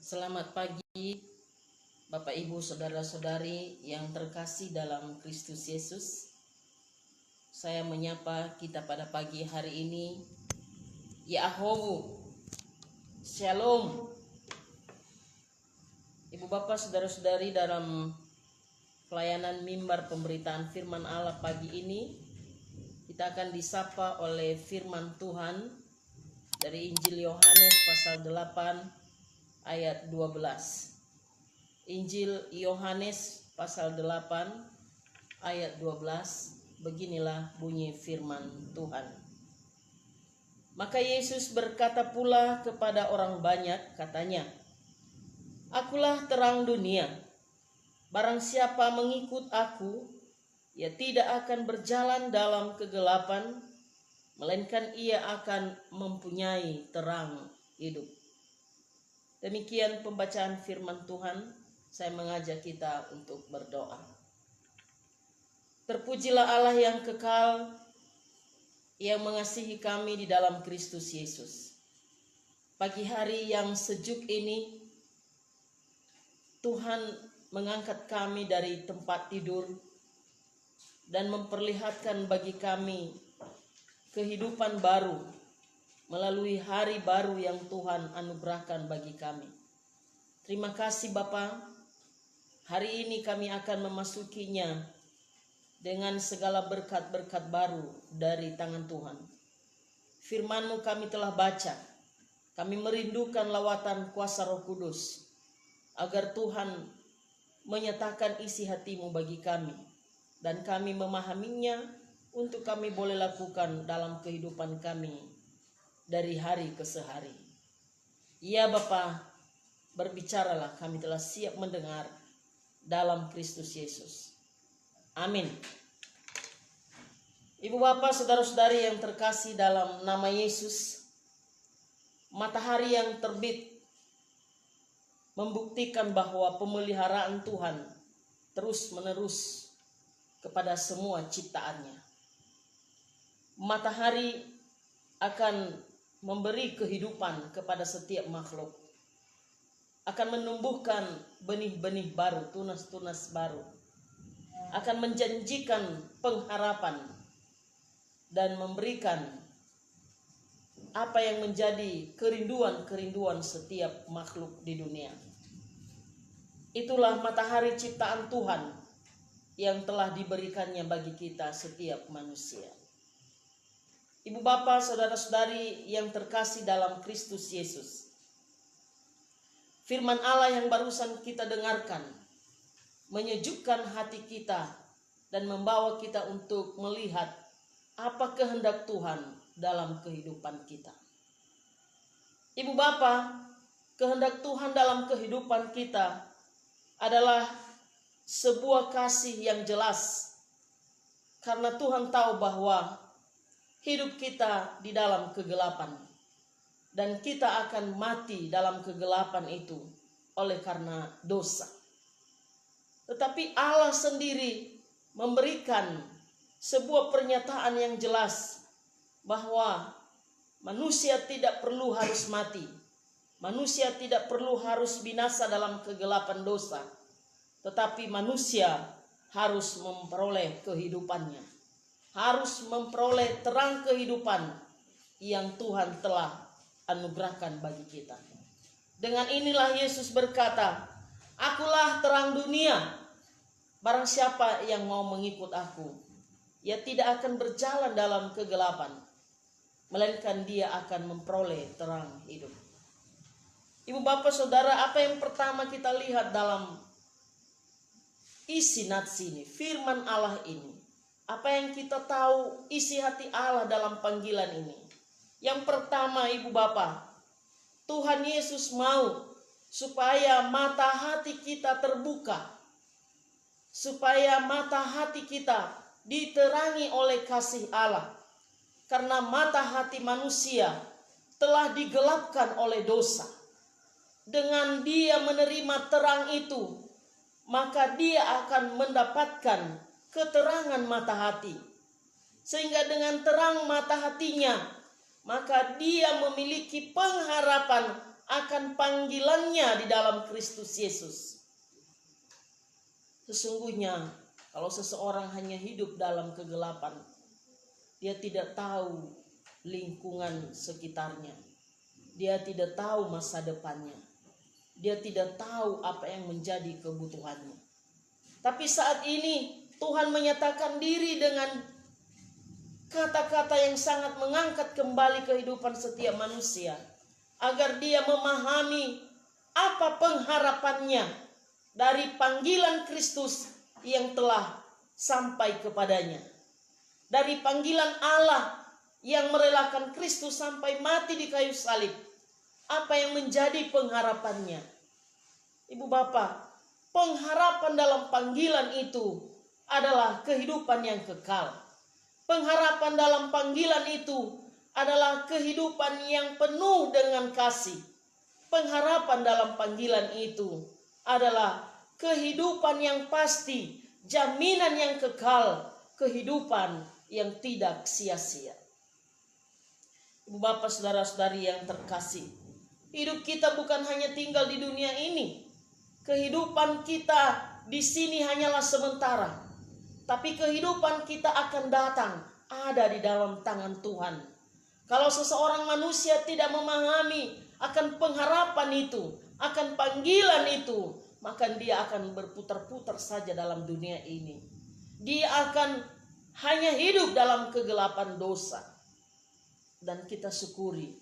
Selamat pagi Bapak Ibu Saudara-saudari yang terkasih dalam Kristus Yesus. Saya menyapa kita pada pagi hari ini. Yahowu, Shalom. Ibu Bapak Saudara-saudari, dalam pelayanan mimbar pemberitaan firman Allah pagi ini, kita akan disapa oleh firman Tuhan dari Injil Yohanes pasal 8 ayat 12. Injil Yohanes pasal 8 ayat 12, beginilah bunyi firman Tuhan. Maka Yesus berkata pula kepada orang banyak, katanya, "Akulah terang dunia. Barang siapa mengikut aku, ia tidak akan berjalan dalam kegelapan, melainkan ia akan mempunyai terang hidup." Demikian pembacaan firman Tuhan. Saya mengajak kita untuk berdoa. Terpujilah Allah yang kekal, yang mengasihi kami di dalam Kristus Yesus. Pagi hari yang sejuk ini, Tuhan mengangkat kami dari tempat tidur dan memperlihatkan bagi kami kehidupan baru melalui hari baru yang Tuhan anugerahkan bagi kami. Terima kasih Bapa. Hari ini kami akan memasukinya dengan segala berkat-berkat baru dari tangan Tuhan. Firman-Mu kami telah baca. Kami merindukan lawatan kuasa Roh Kudus, agar Tuhan menyatakan isi hati-Mu bagi kami, dan kami memahaminya untuk kami boleh lakukan dalam kehidupan kami dari hari ke sehari. Ya Bapa, berbicaralah, kami telah siap mendengar dalam Kristus Yesus. Amin. Ibu Bapak, saudara-saudari yang terkasih dalam nama Yesus, matahari yang terbit membuktikan bahwa pemeliharaan Tuhan terus-menerus kepada semua ciptaannya. Matahari akan memberi kehidupan kepada setiap makhluk, akan menumbuhkan benih-benih baru, tunas-tunas baru, akan menjanjikan pengharapan dan memberikan apa yang menjadi kerinduan-kerinduan setiap makhluk di dunia. Itulah matahari ciptaan Tuhan yang telah diberikannya bagi kita setiap manusia. Ibu Bapak, saudara-saudari yang terkasih dalam Kristus Yesus, firman Allah yang barusan kita dengarkan menyejukkan hati kita dan membawa kita untuk melihat apa kehendak Tuhan dalam kehidupan kita. Ibu Bapak, kehendak Tuhan dalam kehidupan kita adalah sebuah kasih yang jelas, karena Tuhan tahu bahwa hidup kita di dalam kegelapan, dan kita akan mati dalam kegelapan itu oleh karena dosa. Tetapi Allah sendiri memberikan sebuah pernyataan yang jelas bahwa manusia tidak perlu harus mati. Manusia tidak perlu harus binasa dalam kegelapan dosa. Tetapi manusia harus memperoleh kehidupannya, harus memperoleh terang kehidupan yang Tuhan telah anugerahkan bagi kita. Dengan inilah Yesus berkata, "Akulah terang dunia. Barang siapa yang mau mengikut aku, ia tidak akan berjalan dalam kegelapan, melainkan dia akan memperoleh terang hidup." Ibu Bapak Saudara, apa yang pertama kita lihat dalam isi nats ini, firman Allah ini? Apa yang kita tahu isi hati Allah dalam panggilan ini? Yang pertama, Ibu Bapak, Tuhan Yesus mau supaya mata hati kita terbuka, supaya mata hati kita diterangi oleh kasih Allah. Karena mata hati manusia telah digelapkan oleh dosa. Dengan dia menerima terang itu, maka dia akan mendapatkan keterangan mata hati. Sehingga dengan terang mata hatinya, maka dia memiliki pengharapan akan panggilannya di dalam Kristus Yesus. Sesungguhnya kalau seseorang hanya hidup dalam kegelapan, dia tidak tahu lingkungan sekitarnya. Dia tidak tahu masa depannya. Dia tidak tahu apa yang menjadi kebutuhannya. Tapi saat ini Tuhan menyatakan diri dengan kata-kata yang sangat mengangkat kembali kehidupan setiap manusia, agar dia memahami apa pengharapannya dari panggilan Kristus yang telah sampai kepadanya. Dari panggilan Allah yang merelakan Kristus sampai mati di kayu salib. Apa yang menjadi pengharapannya? Ibu bapak, pengharapan dalam panggilan itu adalah kehidupan yang kekal. Pengharapan dalam panggilan itu adalah kehidupan yang penuh dengan kasih. Pengharapan dalam panggilan itu adalah kehidupan yang pasti, jaminan yang kekal, kehidupan yang tidak sia-sia. Ibu bapak, saudara-saudari yang terkasih, hidup kita bukan hanya tinggal di dunia ini. Kehidupan kita di sini hanyalah sementara. Tapi kehidupan kita akan datang, ada di dalam tangan Tuhan. Kalau seseorang manusia tidak memahami akan pengharapan itu, akan panggilan itu, maka dia akan berputar-putar saja dalam dunia ini. Dia akan hanya hidup dalam kegelapan dosa. Dan kita syukuri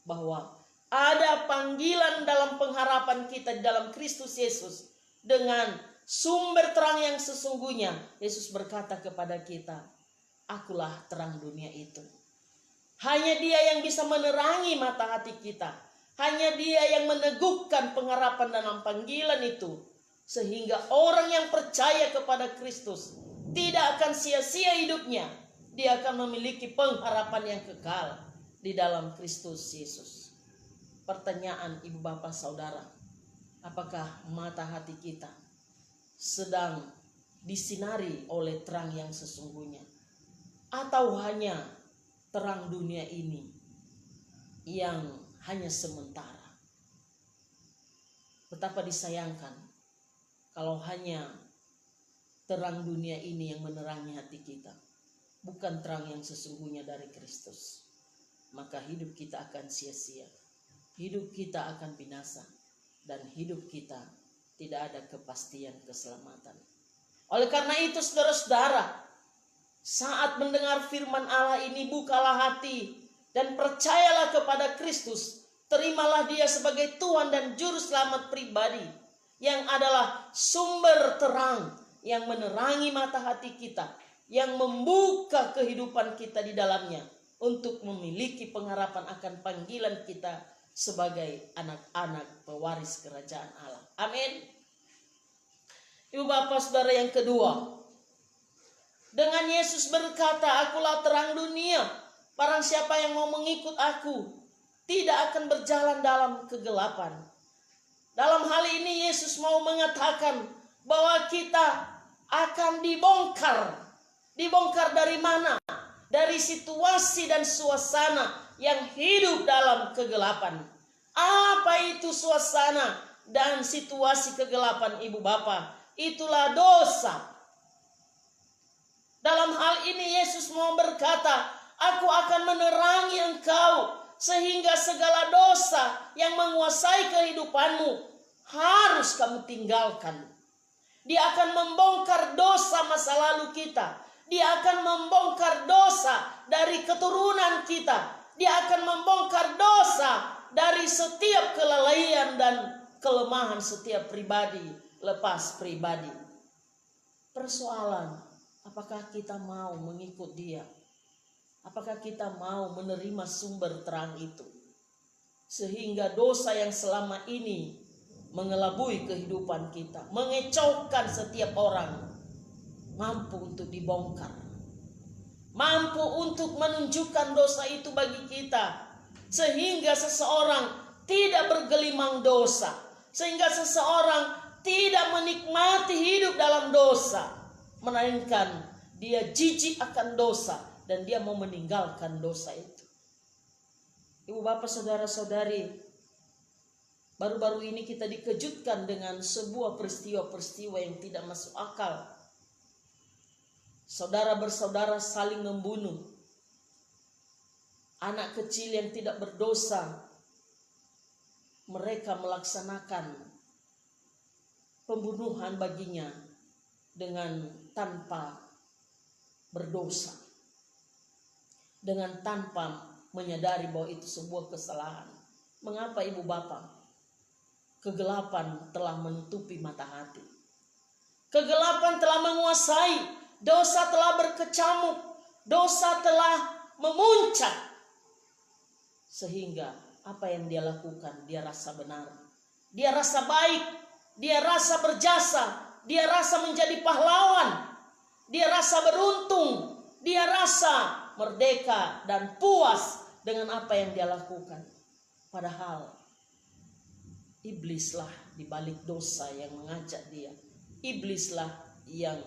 bahwa ada panggilan dalam pengharapan kita di dalam Kristus Yesus. Dengan sumber terang yang sesungguhnya, Yesus berkata kepada kita, akulah terang dunia itu. Hanya Dia yang bisa menerangi mata hati kita. Hanya Dia yang meneguhkan pengharapan dalam panggilan itu. Sehingga orang yang percaya kepada Kristus tidak akan sia-sia hidupnya. Dia akan memiliki pengharapan yang kekal di dalam Kristus Yesus. Pertanyaan ibu bapak saudara, apakah mata hati kita sedang disinari oleh terang yang sesungguhnya? Atau hanya terang dunia ini yang hanya sementara? Betapa disayangkan kalau hanya terang dunia ini yang menerangi hati kita, bukan terang yang sesungguhnya dari Kristus. Maka hidup kita akan sia-sia, hidup kita akan binasa, dan hidup kita tidak ada kepastian keselamatan. Oleh karena itu saudara-saudara, saat mendengar firman Allah ini, bukalah hati dan percayalah kepada Kristus. Terimalah Dia sebagai Tuhan dan Juru Selamat pribadi, yang adalah sumber terang yang menerangi mata hati kita, yang membuka kehidupan kita di dalamnya untuk memiliki pengharapan akan panggilan kita sebagai anak-anak pewaris kerajaan Allah. Amin. Ibu bapak saudara yang kedua, dengan Yesus berkata, akulah terang dunia, barang siapa yang mau mengikut aku tidak akan berjalan dalam kegelapan. Dalam hal ini Yesus mau mengatakan bahwa kita akan dibongkar. Dibongkar dari mana? Dari situasi dan suasana yang hidup dalam kegelapan. Apa itu suasana dan situasi kegelapan ibu bapak? Itulah dosa. Dalam hal ini Yesus mau berkata, aku akan menerangi engkau sehingga segala dosa yang menguasai kehidupanmu harus kamu tinggalkan. Dia akan membongkar dosa masa lalu kita. Dia akan membongkar dosa dari keturunan kita. Dia akan membongkar dosa dari setiap kelalaian dan kelemahan setiap pribadi lepas pribadi. Persoalan, apakah kita mau mengikut Dia? Apakah kita mau menerima sumber terang itu? Sehingga dosa yang selama ini mengelabui kehidupan kita, mengecaukan setiap orang, mampu untuk dibongkar, mampu untuk menunjukkan dosa itu bagi kita, sehingga seseorang tidak bergelimang dosa, sehingga seseorang tidak menikmati hidup dalam dosa, melainkan dia jijik akan dosa dan dia mau meninggalkan dosa itu. Ibu bapak saudara-saudari, Baru-baru ini kita dikejutkan dengan sebuah peristiwa-peristiwa yang tidak masuk akal. Saudara bersaudara saling membunuh. Anak kecil yang tidak berdosa, mereka melaksanakan pembunuhan baginya dengan tanpa berdosa, dengan tanpa menyadari bahwa itu sebuah kesalahan. Mengapa ibu bapak? Kegelapan telah menutupi mata hati. Kegelapan telah menguasai. Dosa telah berkecamuk. Dosa telah memuncak. Sehingga apa yang dia lakukan, dia rasa benar. Dia rasa baik. Dia rasa berjasa. Dia rasa menjadi pahlawan. Dia rasa beruntung. Dia rasa merdeka dan puas dengan apa yang dia lakukan. Padahal iblislah di balik dosa yang mengajak dia. Iblislah yang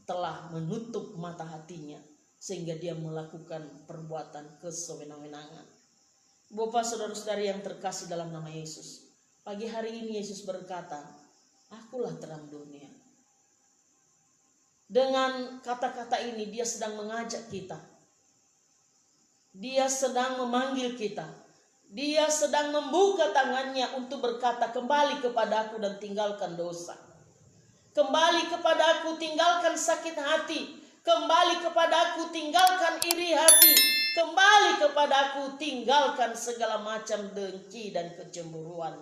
telah menutup mata hatinya sehingga dia melakukan perbuatan kesewenang-wenangan. Bapak, saudara-saudari yang terkasih dalam nama Yesus, pagi hari ini Yesus berkata, "Akulah terang dunia." Dengan kata-kata ini dia sedang mengajak kita. Dia sedang memanggil kita. Dia sedang membuka tangannya untuk berkata, "Kembali kepada Aku dan tinggalkan dosa. Kembali kepada Aku, tinggalkan sakit hati. Kembali kepada Aku, tinggalkan iri hati. Kembali kepada Aku, tinggalkan segala macam dengki dan kecemburuan.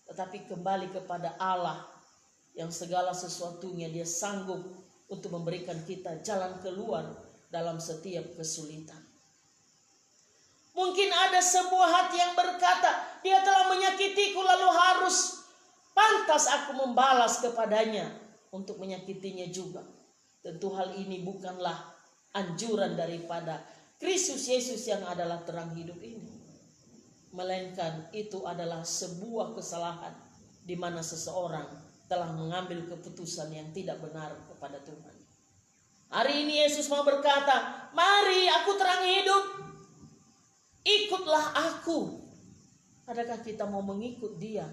Tetapi kembali kepada Allah yang segala sesuatunya Dia sanggup untuk memberikan kita jalan keluar dalam setiap kesulitan." Mungkin ada sebuah hati yang berkata, "Dia telah menyakitiku, lalu harus pantas aku membalas kepadanya untuk menyakitinya juga." Tentu hal ini bukanlah anjuran daripada Kristus Yesus yang adalah terang hidup ini. Melainkan itu adalah sebuah kesalahan di mana seseorang telah mengambil keputusan yang tidak benar kepada Tuhan. Hari ini Yesus mau berkata, "Mari, Aku terang hidup. Ikutlah Aku." Adakah kita mau mengikut Dia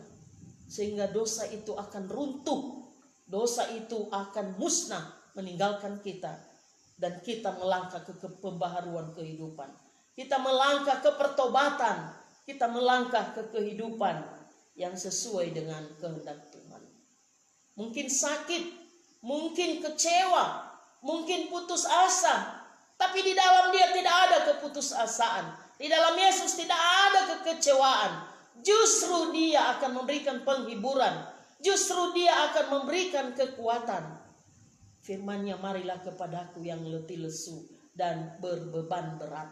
sehingga dosa itu akan runtuh, dosa itu akan musnah meninggalkan kita, dan kita melangkah ke pembaharuan kehidupan, kita melangkah ke pertobatan, kita melangkah ke kehidupan yang sesuai dengan kehendak Tuhan. Mungkin sakit, mungkin kecewa, mungkin putus asa, tapi di dalam Dia tidak ada keputusasaan. Di dalam Yesus tidak ada kekecewaan. Justru Dia akan memberikan penghiburan. Justru Dia akan memberikan kekuatan. Firman-Nya, "Marilah kepadaku yang letih lesu dan berbeban berat.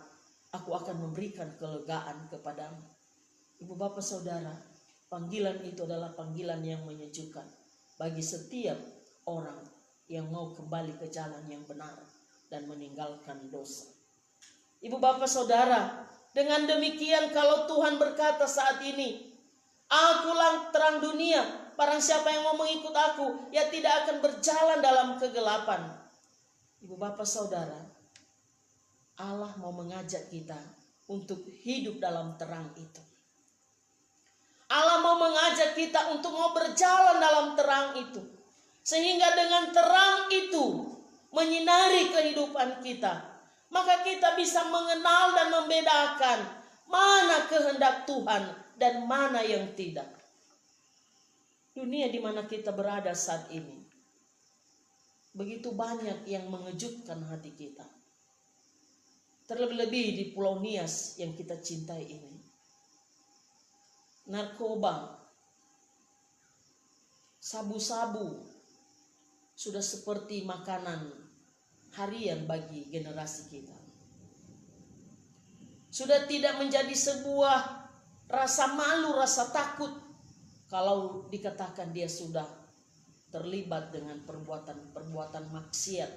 Aku akan memberikan kelegaan kepadamu." Ibu bapak saudara, panggilan itu adalah panggilan yang menyejukkan bagi setiap orang yang mau kembali ke jalan yang benar dan meninggalkan dosa. Ibu bapak saudara, dengan demikian kalau Tuhan berkata saat ini, "Akulah terang dunia, barang siapa yang mau mengikut Aku, ia tidak akan berjalan dalam kegelapan." Ibu bapak saudara, Allah mau mengajak kita untuk hidup dalam terang itu. Allah mau mengajak kita untuk mau berjalan dalam terang itu. Sehingga dengan terang itu menyinari kehidupan kita, maka kita bisa mengenal dan membedakan mana kehendak Tuhan dan mana yang tidak. Dunia di mana kita berada saat ini, begitu banyak yang mengejutkan hati kita. Terlebih-lebih di Pulau Nias yang kita cintai ini. Narkoba, sabu-sabu sudah seperti makanan harian bagi generasi kita. Sudah tidak menjadi sebuah rasa malu, rasa takut kalau dikatakan dia sudah terlibat dengan perbuatan-perbuatan maksiat.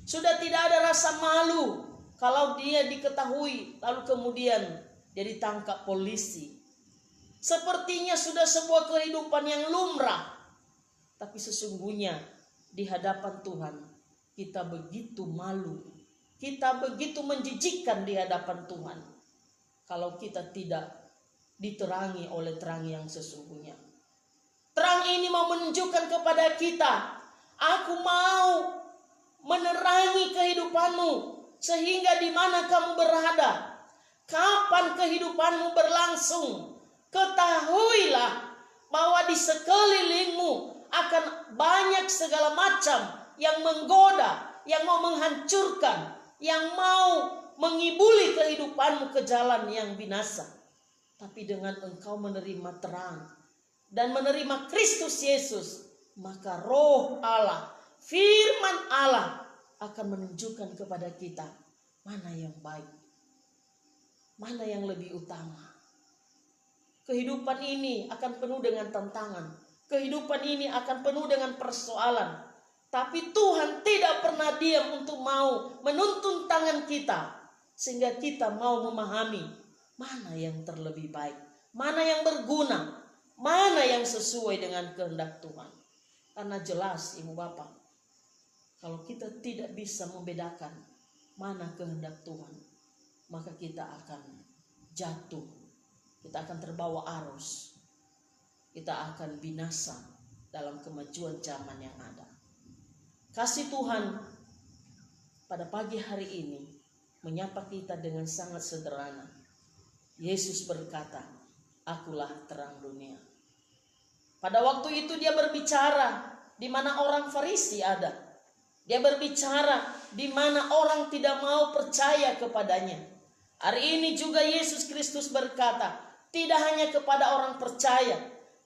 Sudah tidak ada rasa malu kalau dia diketahui lalu kemudian dia ditangkap polisi. Sepertinya sudah sebuah kehidupan yang lumrah. Tapi sesungguhnya di hadapan Tuhan kita begitu malu. Kita begitu menjijikkan di hadapan Tuhan kalau kita tidak diterangi oleh terang yang sesungguhnya. Terang ini mau menunjukkan kepada kita, aku mau menerangi kehidupanmu, sehingga di mana kamu berada, kapan kehidupanmu berlangsung, ketahuilah bahwa di sekelilingmu akan banyak segala macam yang menggoda, yang mau menghancurkan, yang mau mengibuli kehidupanmu ke jalan yang binasa. Tapi dengan engkau menerima terang dan menerima Kristus Yesus, maka Roh Allah, firman Allah akan menunjukkan kepada kita mana yang baik, mana yang lebih utama. Kehidupan ini akan penuh dengan tantangan. Kehidupan ini akan penuh dengan persoalan. Tapi Tuhan tidak pernah diam untuk mau menuntun tangan kita, sehingga kita mau memahami mana yang terlebih baik, mana yang berguna, mana yang sesuai dengan kehendak Tuhan. Karena jelas Ibu Bapak, kalau kita tidak bisa membedakan mana kehendak Tuhan, maka kita akan jatuh, kita akan terbawa arus, kita akan binasa dalam kemajuan zaman yang ada. Kasih Tuhan pada pagi hari ini menyapa kita dengan sangat sederhana. Yesus berkata, akulah terang dunia. Pada waktu itu dia berbicara di mana orang Farisi ada. Dia berbicara di mana orang tidak mau percaya kepadanya. Hari ini juga Yesus Kristus berkata, tidak hanya kepada orang percaya,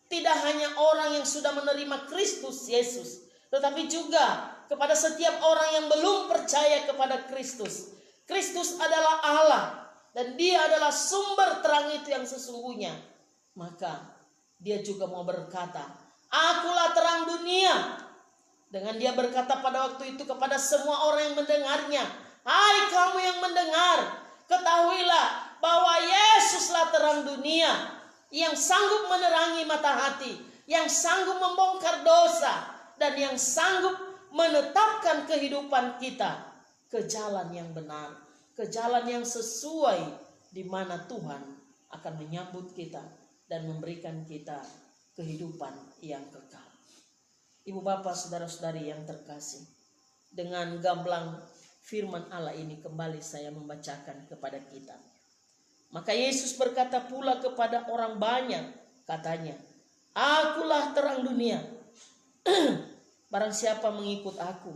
tidak hanya orang yang sudah menerima Kristus Yesus, tetapi juga kepada setiap orang yang belum percaya kepada Kristus. Kristus adalah Allah dan dia adalah sumber terang itu yang sesungguhnya. Maka dia juga mau berkata, akulah terang dunia. Dengan dia berkata pada waktu itu kepada semua orang yang mendengarnya, hai kamu yang mendengar, ketahuilah bahwa Yesuslah terang dunia yang sanggup menerangi mata hati, yang sanggup membongkar dosa, dan yang sanggup menetapkan kehidupan kita ke jalan yang benar, ke jalan yang sesuai, di mana Tuhan akan menyambut kita dan memberikan kita kehidupan yang kekal. Ibu bapak saudara-saudari yang terkasih, dengan gamblang firman Allah ini kembali saya membacakan kepada kita. Maka Yesus berkata pula kepada orang banyak, katanya, akulah terang dunia. Barang siapa mengikut aku,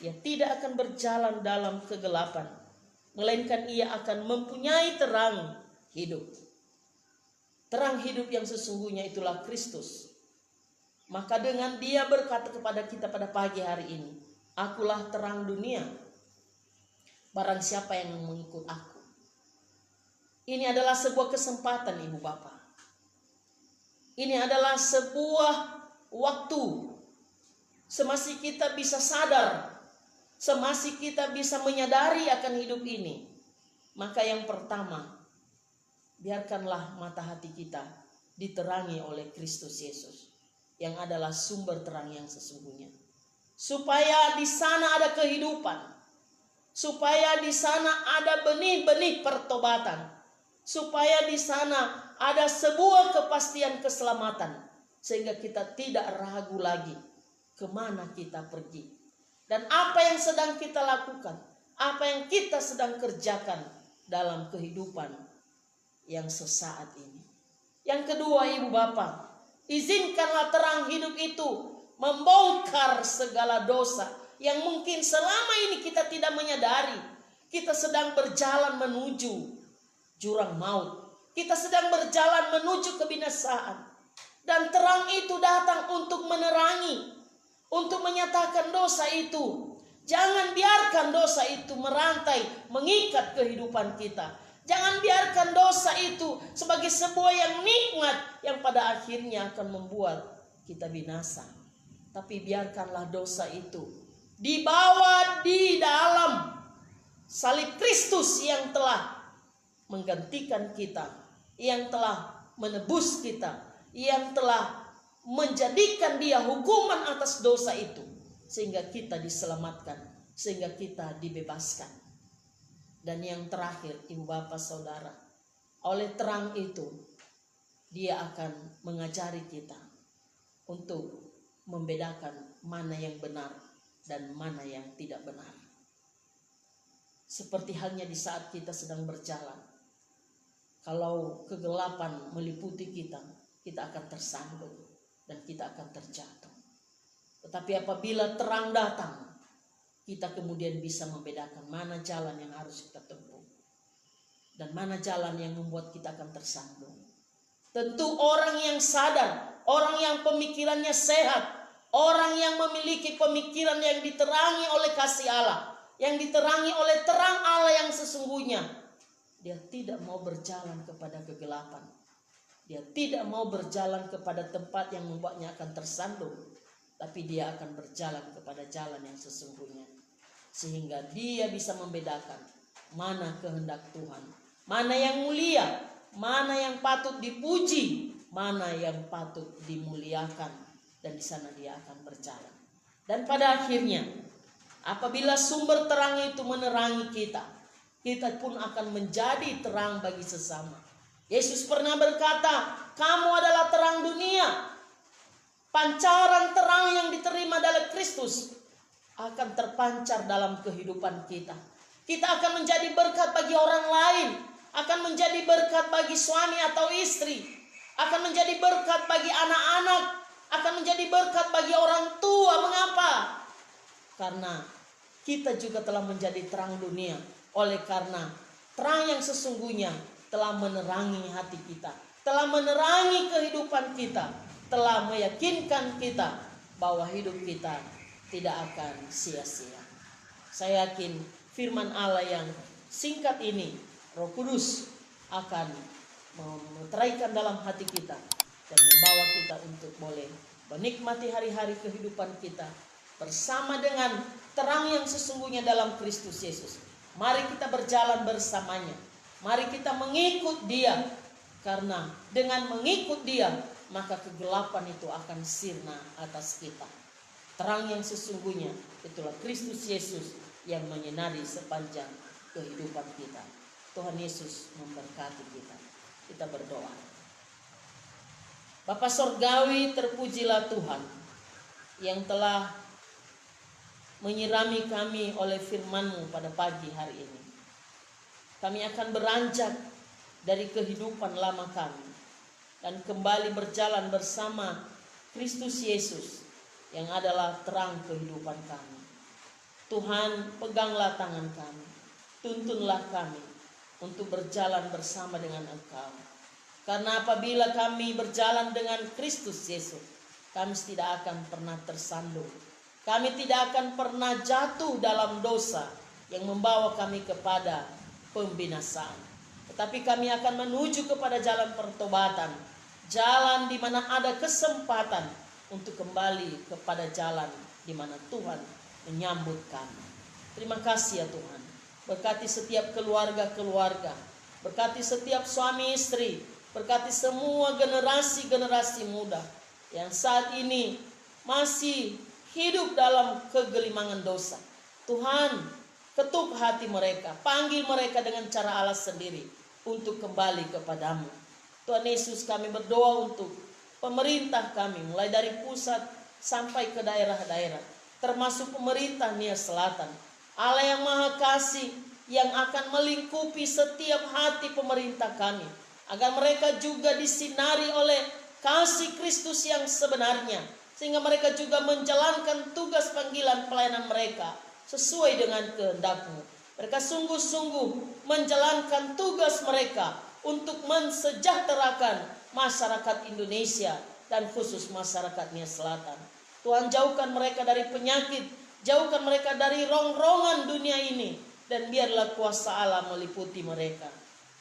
ia tidak akan berjalan dalam kegelapan, melainkan ia akan mempunyai terang hidup. Terang hidup yang sesungguhnya itulah Kristus. Maka dengan dia berkata kepada kita pada pagi hari ini, akulah terang dunia. Barang siapa yang mengikut aku. Ini adalah sebuah kesempatan ibu bapak. Ini adalah sebuah waktu. Semasih kita bisa sadar, semasih kita bisa menyadari akan hidup ini, maka yang pertama, biarkanlah mata hati kita diterangi oleh Kristus Yesus, yang adalah sumber terang yang sesungguhnya. Supaya di sana ada kehidupan, supaya di sana ada benih-benih pertobatan, supaya di sana ada sebuah kepastian keselamatan, sehingga kita tidak ragu lagi kemana kita pergi dan apa yang sedang kita lakukan, apa yang kita sedang kerjakan dalam kehidupan yang sesaat ini. Yang kedua ibu bapak, izinkanlah terang hidup itu membongkar segala dosa yang mungkin selama ini kita tidak menyadari. Kita sedang berjalan menuju jurang maut, kita sedang berjalan menuju kebinasaan, dan terang itu datang untuk menerangi, untuk menyatakan dosa itu. Jangan biarkan dosa itu merantai, mengikat kehidupan kita. Jangan biarkan dosa itu sebagai sebuah yang nikmat yang pada akhirnya akan membuat kita binasa. Tapi biarkanlah dosa itu dibawa di dalam salib Kristus yang telah menggantikan kita, yang telah menebus kita, yang telah menjadikan dia hukuman atas dosa itu, sehingga kita diselamatkan, sehingga kita dibebaskan. Dan yang terakhir ibu bapak saudara, oleh terang itu Dia akan mengajari kita untuk membedakan mana yang benar dan mana yang tidak benar. Seperti halnya di saat kita sedang berjalan. Kalau kegelapan meliputi kita, kita akan tersandung dan kita akan terjatuh. Tetapi apabila terang datang, kita kemudian bisa membedakan mana jalan yang harus kita tempuh dan mana jalan yang membuat kita akan tersandung. Tentu orang yang sadar, orang yang pemikirannya sehat, orang yang memiliki pemikiran yang diterangi oleh kasih Allah, yang diterangi oleh terang Allah yang sesungguhnya, dia tidak mau berjalan kepada kegelapan. Dia tidak mau berjalan kepada tempat yang membuatnya akan tersandung, tapi dia akan berjalan kepada jalan yang sesungguhnya. Sehingga dia bisa membedakan mana kehendak Tuhan, mana yang mulia, mana yang patut dipuji, mana yang patut dimuliakan, dan di sana dia akan berjalan. Dan pada akhirnya, apabila sumber terang itu menerangi kita, kita pun akan menjadi terang bagi sesama. Yesus pernah berkata, "Kamu adalah terang dunia." Pancaran terang yang diterima dari Kristus akan terpancar dalam kehidupan kita. Kita akan menjadi berkat bagi orang lain, akan menjadi berkat bagi suami atau istri, akan menjadi berkat bagi anak-anak, akan menjadi berkat bagi orang tua. Mengapa? Karena kita juga telah menjadi terang dunia. Oleh karena terang yang sesungguhnya telah menerangi hati kita, telah menerangi kehidupan kita, telah meyakinkan kita bahwa hidup kita tidak akan sia-sia. Saya yakin firman Allah yang singkat ini, Roh Kudus akan meteraikan dalam hati kita dan membawa kita untuk boleh menikmati hari-hari kehidupan kita bersama dengan terang yang sesungguhnya dalam Kristus Yesus. Mari kita berjalan bersamanya. Mari kita mengikut Dia. Karena dengan mengikut Dia, maka kegelapan itu akan sirna atas kita. Terang yang sesungguhnya itulah Kristus Yesus yang menyinari sepanjang kehidupan kita. Tuhan Yesus memberkati kita. Kita berdoa. Bapa Sorgawi, terpujilah Tuhan yang telah menyirami kami oleh firman-Mu pada pagi hari ini. Kami akan beranjak dari kehidupan lama kami dan kembali berjalan bersama Kristus Yesus yang adalah terang kehidupan kami. Tuhan, peganglah tangan kami, tuntunlah kami untuk berjalan bersama dengan Engkau. Karena apabila kami berjalan dengan Kristus Yesus, kami tidak akan pernah tersandung. Kami tidak akan pernah jatuh dalam dosa yang membawa kami kepada pembinasaan. Tetapi kami akan menuju kepada jalan pertobatan, jalan di mana ada kesempatan untuk kembali kepada jalan di mana Tuhan menyambut kami. Terima kasih ya Tuhan. Berkati setiap keluarga-keluarga, berkati setiap suami istri, berkati semua generasi-generasi muda yang saat ini masih hidup dalam kegelimangan dosa. Tuhan, ketuk hati mereka, panggil mereka dengan cara Allah sendiri untuk kembali kepadamu. Tuhan Yesus, kami berdoa untuk pemerintah kami, mulai dari pusat sampai ke daerah-daerah, termasuk pemerintah Nia Selatan. Allah yang Maha Kasih yang akan melingkupi setiap hati pemerintah kami, agar mereka juga disinari oleh kasih Kristus yang sebenarnya, sehingga mereka juga menjalankan tugas panggilan pelayanan mereka sesuai dengan kehendak-Mu. Mereka sungguh-sungguh menjalankan tugas mereka untuk mensejahterakan masyarakat Indonesia dan khusus masyarakat Nia Selatan. Tuhan, jauhkan mereka dari penyakit, jauhkan mereka dari rongrongan dunia ini, dan biarlah kuasa Allah meliputi mereka.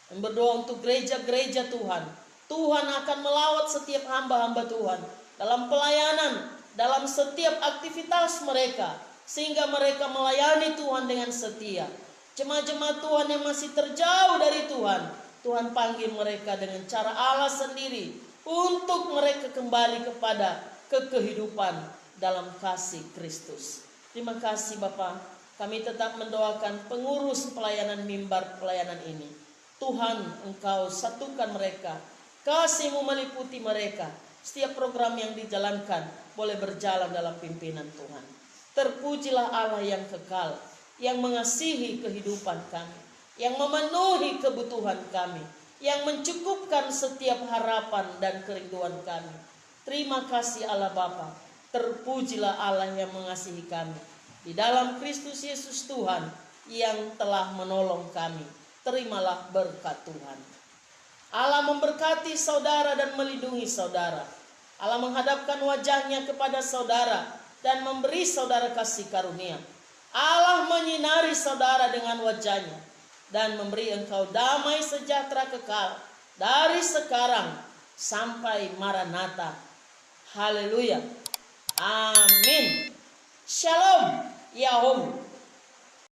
Dan berdoa untuk gereja-gereja Tuhan. Tuhan akan melawat setiap hamba-hamba Tuhan dalam pelayanan, dalam setiap aktivitas mereka, sehingga mereka melayani Tuhan dengan setia. Jemaat-jemaat Tuhan yang masih terjauh dari Tuhan, Tuhan panggil mereka dengan cara Allah sendiri untuk mereka kembali kepada kehidupan dalam kasih Kristus. Terima kasih Bapa. Kami tetap mendoakan pengurus pelayanan mimbar pelayanan ini. Tuhan, Engkau satukan mereka Kasih-Mu meliputi mereka. Setiap program yang dijalankan boleh berjalan dalam pimpinan Tuhan. Terpujilah Allah yang kekal, yang mengasihi kehidupan kami, yang memenuhi kebutuhan kami, yang mencukupkan setiap harapan dan kerinduan kami. Terima kasih Allah Bapa. Terpujilah Allah yang mengasihi kami. Di dalam Kristus Yesus Tuhan yang telah menolong kami. Terimalah berkat Tuhan. Allah memberkati saudara dan melindungi saudara. Allah menghadapkan wajahnya kepada saudara dan memberi saudara kasih karunia. Allah menyinari saudara dengan wajahnya dan memberi engkau damai sejahtera kekal dari sekarang sampai Maranatha. Haleluya. Amin. Shalom. Yahom.